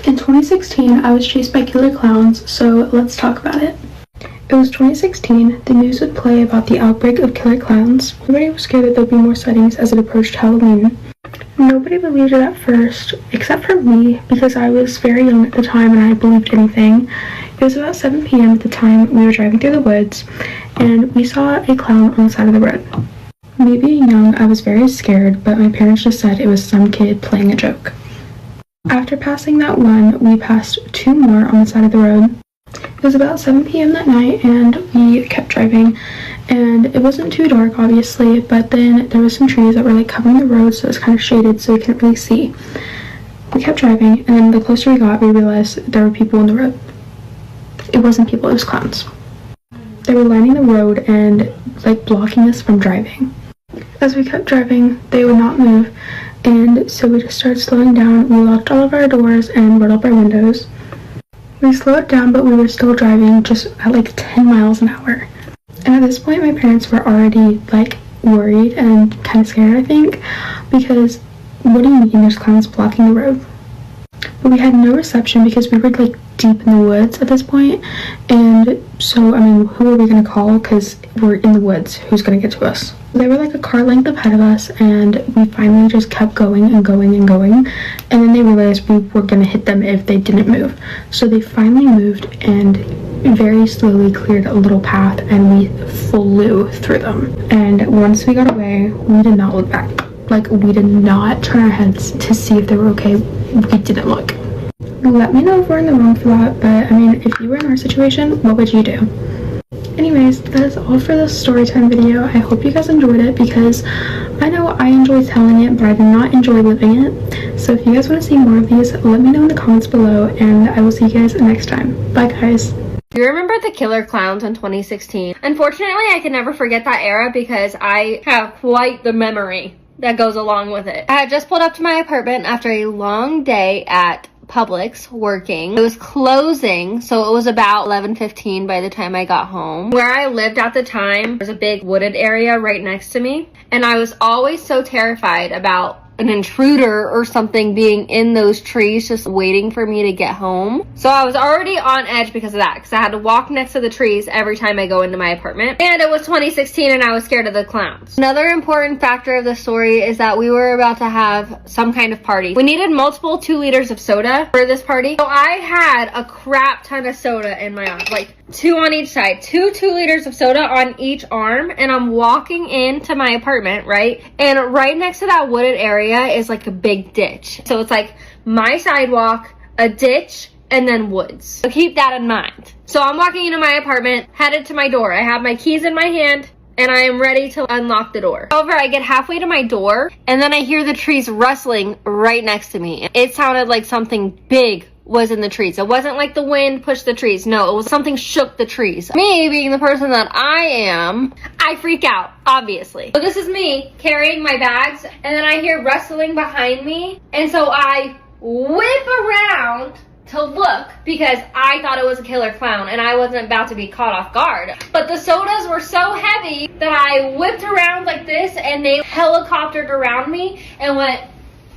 In 2016, I was chased by killer clowns, so let's talk about it. It was 2016, the news would play about the outbreak of killer clowns. Everybody was scared that there'd be more sightings as it approached Halloween. Nobody believed it at first, except for me, because I was very young at the time and I believed anything. It was about 7 p.m. at the time. We were driving through the woods, and we saw a clown on the side of the road. Me being young, I was very scared, but my parents just said it was some kid playing a joke. After passing that one, we passed 2 more on the side of the road. It was about 7 p.m. that night, and we kept driving, and it wasn't too dark, obviously, but then there was some trees that were like covering the road, so it was kind of shaded, so we couldn't really see. We kept driving, and then the closer we got, we realized there were people on the road. It wasn't people, it was clowns. They were lining the road and like blocking us from driving. As we kept driving, they would not move, and so we just started slowing down. We locked all of our doors and rolled up our windows. We slowed down, but we were still driving just at like 10 miles an hour. And at this point, my parents were already like worried and kind of scared, I think, because what do you mean there's clowns blocking the road? But we had no reception because we were like deep in the woods at this point, and so I mean, who are we gonna call? Because we're in the woods. Who's gonna get to us? They were like a car length ahead of us, and we finally just kept going and going and going, and then they realized we were gonna hit them if they didn't move. So they finally moved and very slowly cleared a little path, and we flew through them. And once we got away, we did not look back. Like, we did not turn our heads to see if they were okay. We didn't look. Let me know if we're in the wrong for that, but I mean, if you were in our situation, what would you do? Anyways, that is all for this story time video. I hope you guys enjoyed it, because I know I enjoy telling it, but I do not enjoy living it. So if you guys want to see more of these, let me know in the comments below, and I will see you guys next time. Bye guys. You remember the killer clowns in 2016? Unfortunately, I can never forget that era because I have quite the memory that goes along with it. I had just pulled up to my apartment after a long day at Publix working. It was closing, so it was about 11:15 by the time I got home. Where I lived at the time, there's a big wooded area right next to me, and I was always so terrified about an intruder or something being in those trees just waiting for me to get home. So I was already on edge because of that, because I had to walk next to the trees every time I go into my apartment. And it was 2016 and I was scared of the clowns. Another important factor of the story is that we were about to have some kind of party. We needed multiple 2 liters of soda for this party. So I had a crap ton of soda in my arm, like 2 on each side, 2 liters of soda on each arm, and I'm walking into my apartment, right? And right next to that wooded area is like a big ditch. So it's like my sidewalk, a ditch, and then woods. So keep that in mind. So I'm walking into my apartment, headed to my door. I have my keys in my hand, and I am ready to unlock the door. However, I get halfway to my door, and then I hear the trees rustling right next to me. It sounded like something big was in the trees. It wasn't like the wind pushed the trees. No, it was something shook the trees. Me being the person that I am, I freak out, obviously. So this is me carrying my bags, and then I hear rustling behind me, and so I whip around to look because I thought it was a killer clown and I wasn't about to be caught off guard. But the sodas were so heavy that I whipped around like this, and they helicoptered around me and went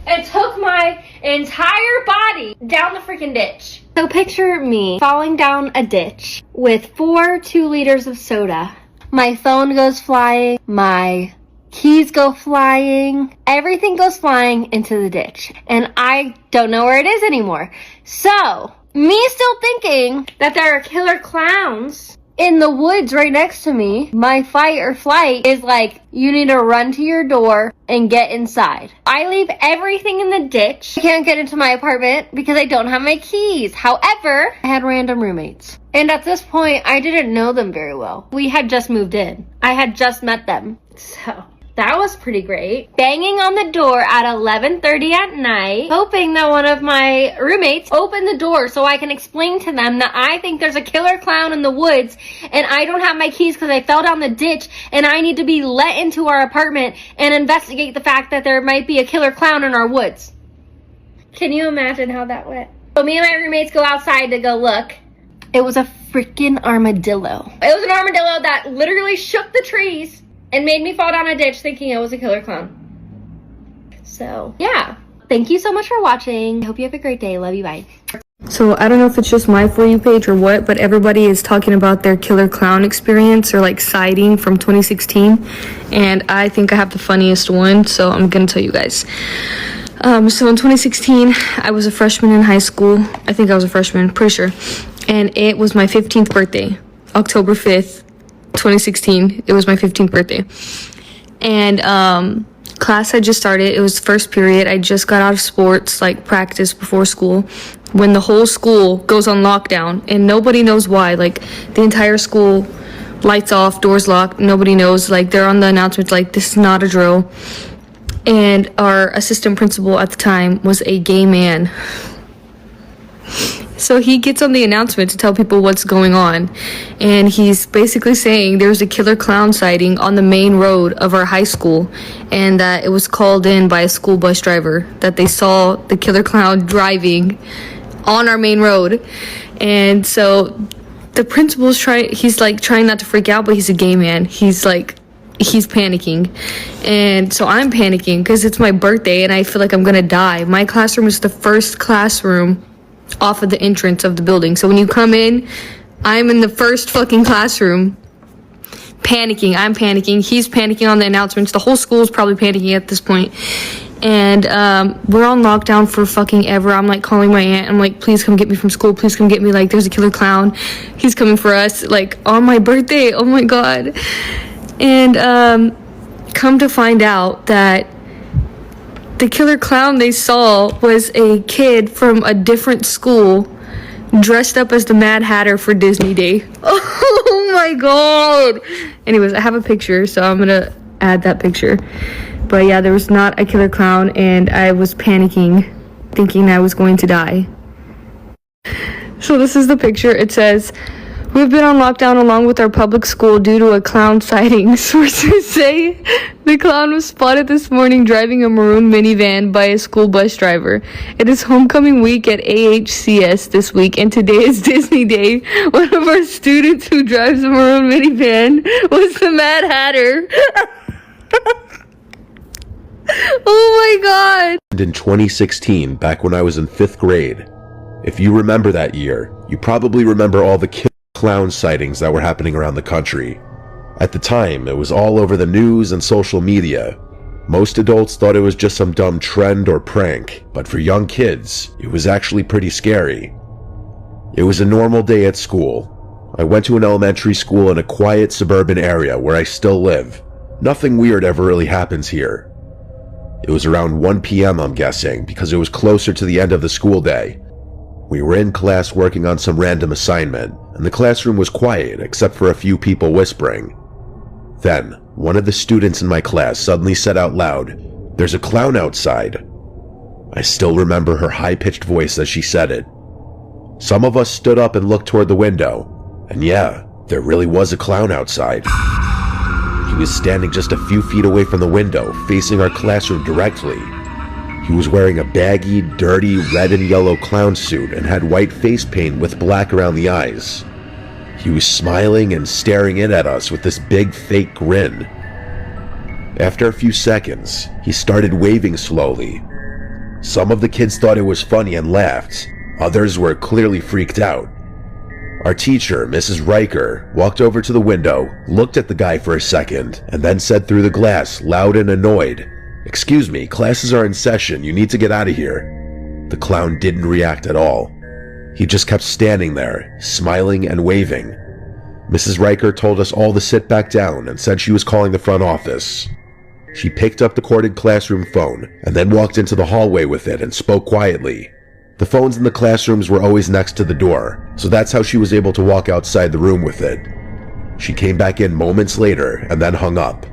and took my entire body down the freaking ditch. So picture me falling down a ditch with 4 2 liters of soda. My phone goes flying, my keys go flying, everything goes flying into the ditch, and I don't know where it is anymore. So, me still thinking that there are killer clowns in the woods right next to me, my fight or flight is like, you need to run to your door and get inside. I leave everything in the ditch. I can't get into my apartment because I don't have my keys. However, I had random roommates. And at this point, I didn't know them very well. We had just moved in. I had just met them. So that was pretty great. Banging on the door at 11:30 at night, hoping that one of my roommates opened the door so I can explain to them that I think there's a killer clown in the woods and I don't have my keys because I fell down the ditch and I need to be let into our apartment and investigate the fact that there might be a killer clown in our woods. Can you imagine how that went? So me and my roommates go outside to go look. It was a freaking armadillo. It was an armadillo that literally shook the trees and made me fall down a ditch thinking it was a killer clown. So, yeah. thank you so much for watching. I hope you have a great day. Love you. Bye. So I don't know if it's just my For You page or what, but everybody is talking about their killer clown experience or like sighting from 2016. And I think I have the funniest one, so I'm gonna tell you guys. So in 2016, I was a freshman in high school. I think I was a freshman, pretty sure. And it was my 15th birthday, October 5th, 2016. It was my 15th birthday. And class had just started. It was first period. I just got out of sports, like practice before school, when the whole school goes on lockdown and nobody knows why. Like the entire school, lights off, doors locked, nobody knows. Like they're on the announcements like, this is not a drill. And our assistant principal at the time was a gay man. So he gets on the announcement to tell people what's going on. And he's basically saying there was a killer clown sighting on the main road of our high school. And that it was called in by a school bus driver. That they saw the killer clown driving on our main road. And so the principal's he's like trying not to freak out, but he's a gay man. He's panicking. And so I'm panicking because it's my birthday and I feel like I'm gonna die. My classroom is the first classroom off of the entrance of the building. So when you come in, I'm in the first fucking classroom panicking. I'm panicking. He's panicking on the announcements. The whole school is probably panicking at this point. And we're on lockdown for fucking ever. I'm like calling my aunt. I'm like, please come get me from school. Please come get me. Like, there's a killer clown. He's coming for us. Like, on my birthday. Oh my God. And come to find out that the killer clown they saw was a kid from a different school dressed up as the Mad Hatter for Disney Day. Oh my God. Anyways, I have a picture, so I'm gonna add that picture. But yeah, there was not a killer clown and I was panicking, thinking I was going to die. So this is the picture. It says, we've been on lockdown along with our public school due to a clown sighting. Sources say the clown was spotted this morning driving a maroon minivan by a school bus driver. It is homecoming week at AHCS this week, and today is Disney Day. One of our students who drives a maroon minivan was the Mad Hatter. Oh my God. In 2016, back when I was in 5th grade, if you remember that year, you probably remember all the clown sightings that were happening around the country. At the time, it was all over the news and social media. Most adults thought it was just some dumb trend or prank, but for young kids, it was actually pretty scary. It was a normal day at school. I went to an elementary school in a quiet suburban area where I still live. Nothing weird ever really happens here. It was around 1 p.m. I'm guessing, because it was closer to the end of the school day. We were in class working on some random assignment, and the classroom was quiet except for a few people whispering. Then, one of the students in my class suddenly said out loud, "There's a clown outside." I still remember her high-pitched voice as she said it. Some of us stood up and looked toward the window, and yeah, there really was a clown outside. He was standing just a few feet away from the window, facing our classroom directly. He was wearing a baggy, dirty red and yellow clown suit and had white face paint with black around the eyes. He was smiling and staring in at us with this big fake grin. After a few seconds, he started waving slowly. Some of the kids thought it was funny and laughed. Others were clearly freaked out. Our teacher, Mrs. Riker, walked over to the window, looked at the guy for a second, and then said through the glass, loud and annoyed, "Excuse me, classes are in session, you need to get out of here." The clown didn't react at all. He just kept standing there, smiling and waving. Mrs. Riker told us all to sit back down and said she was calling the front office. She picked up the corded classroom phone and then walked into the hallway with it and spoke quietly. The phones in the classrooms were always next to the door, so that's how she was able to walk outside the room with it. She came back in moments later and then hung up.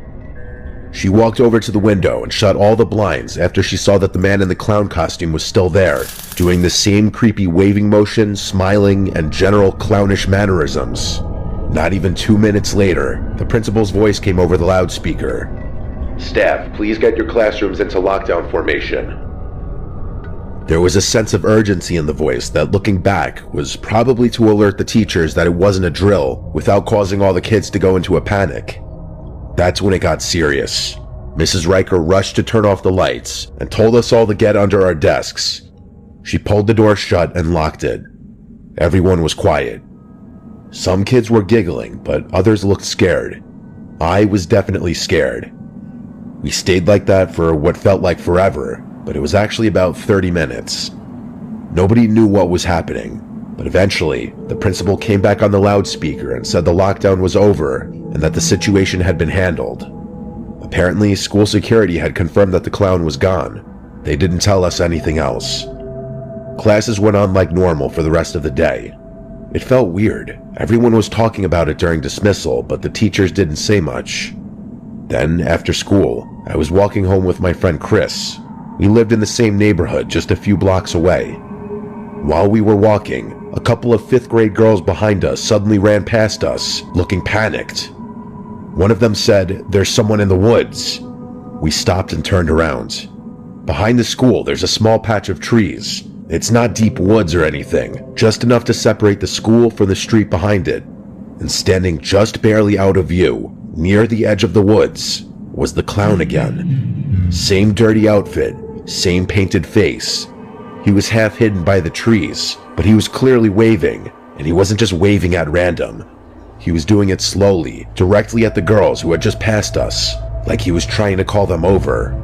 She walked over to the window and shut all the blinds after she saw that the man in the clown costume was still there, doing the same creepy waving motion, smiling, and general clownish mannerisms. Not even 2 minutes later, the principal's voice came over the loudspeaker. "Staff, please get your classrooms into lockdown formation." There was a sense of urgency in the voice that, looking back, was probably to alert the teachers that it wasn't a drill without causing all the kids to go into a panic. That's when it got serious. Mrs. Riker rushed to turn off the lights and told us all to get under our desks. She pulled the door shut and locked it. Everyone was quiet. Some kids were giggling, but others looked scared. I was definitely scared. We stayed like that for what felt like forever, but it was actually about 30 minutes. Nobody knew what was happening, but eventually, the principal came back on the loudspeaker and said the lockdown was over and that the situation had been handled. Apparently, school security had confirmed that the clown was gone. They didn't tell us anything else. Classes went on like normal for the rest of the day. It felt weird. Everyone was talking about it during dismissal, but the teachers didn't say much. Then, after school, I was walking home with my friend Chris. We lived in the same neighborhood, just a few blocks away. While we were walking, a couple of 5th grade girls behind us suddenly ran past us, looking panicked. One of them said, "There's someone in the woods." We stopped and turned around. Behind the school, there's a small patch of trees. It's not deep woods or anything, just enough to separate the school from the street behind it. And standing just barely out of view, near the edge of the woods, was the clown again. Same dirty outfit, same painted face. He was half hidden by the trees, but he was clearly waving, and he wasn't just waving at random. He was doing it slowly, directly at the girls who had just passed us, like he was trying to call them over.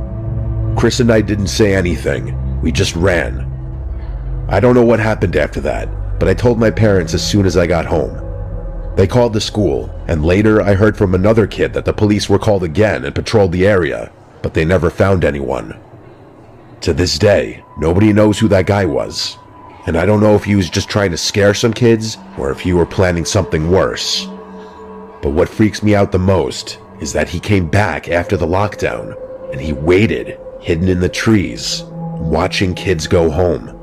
Chris and I didn't say anything, we just ran. I don't know what happened after that, but I told my parents as soon as I got home. They called the school, and later I heard from another kid that the police were called again and patrolled the area, but they never found anyone. To this day, nobody knows who that guy was, and I don't know if he was just trying to scare some kids or if he were planning something worse. But what freaks me out the most is that he came back after the lockdown, and he waited, hidden in the trees, watching kids go home.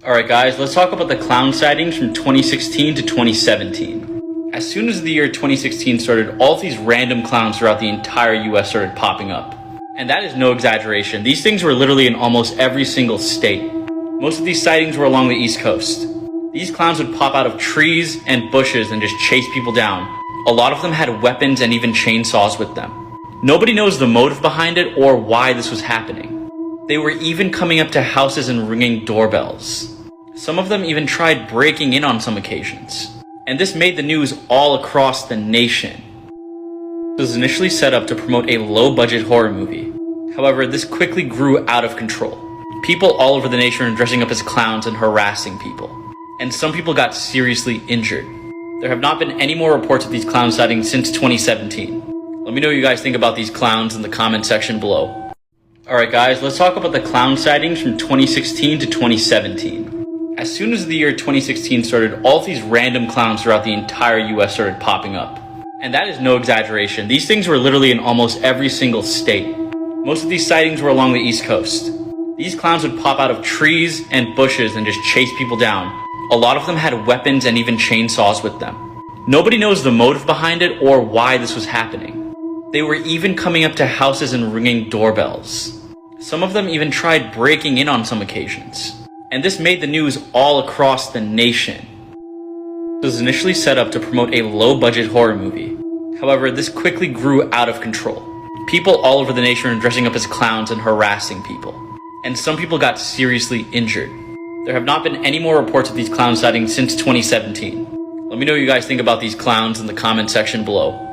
Alright guys, let's talk about the clown sightings from 2016 to 2017. As soon as the year 2016 started, all of these random clowns throughout the entire US started popping up. And that is no exaggeration. These things were literally in almost every single state. Most of these sightings were along the East Coast. These clowns would pop out of trees and bushes and just chase people down. A lot of them had weapons and even chainsaws with them. Nobody knows the motive behind it or why this was happening. They were even coming up to houses and ringing doorbells. Some of them even tried breaking in on some occasions. And this made the news all across the nation. It was initially set up to promote a low-budget horror movie. However, this quickly grew out of control. People all over the nation were dressing up as clowns and harassing people. And some people got seriously injured. There have not been any more reports of these clown sightings since 2017. Let me know what you guys think about these clowns in the comment section below. Alright guys, let's talk about the clown sightings from 2016 to 2017. As soon as the year 2016 started, all of these random clowns throughout the entire US started popping up. And that is no exaggeration. These things were literally in almost every single state. Most of these sightings were along the East Coast. These clowns would pop out of trees and bushes and just chase people down. A lot of them had weapons and even chainsaws with them. Nobody knows the motive behind it or why this was happening. They were even coming up to houses and ringing doorbells. Some of them even tried breaking in on some occasions. And this made the news all across the nation. It was initially set up to promote a low-budget horror movie. However, this quickly grew out of control. People all over the nation were dressing up as clowns and harassing people. And some people got seriously injured. There have not been any more reports of these clown sightings since 2017. Let me know what you guys think about these clowns in the comment section below.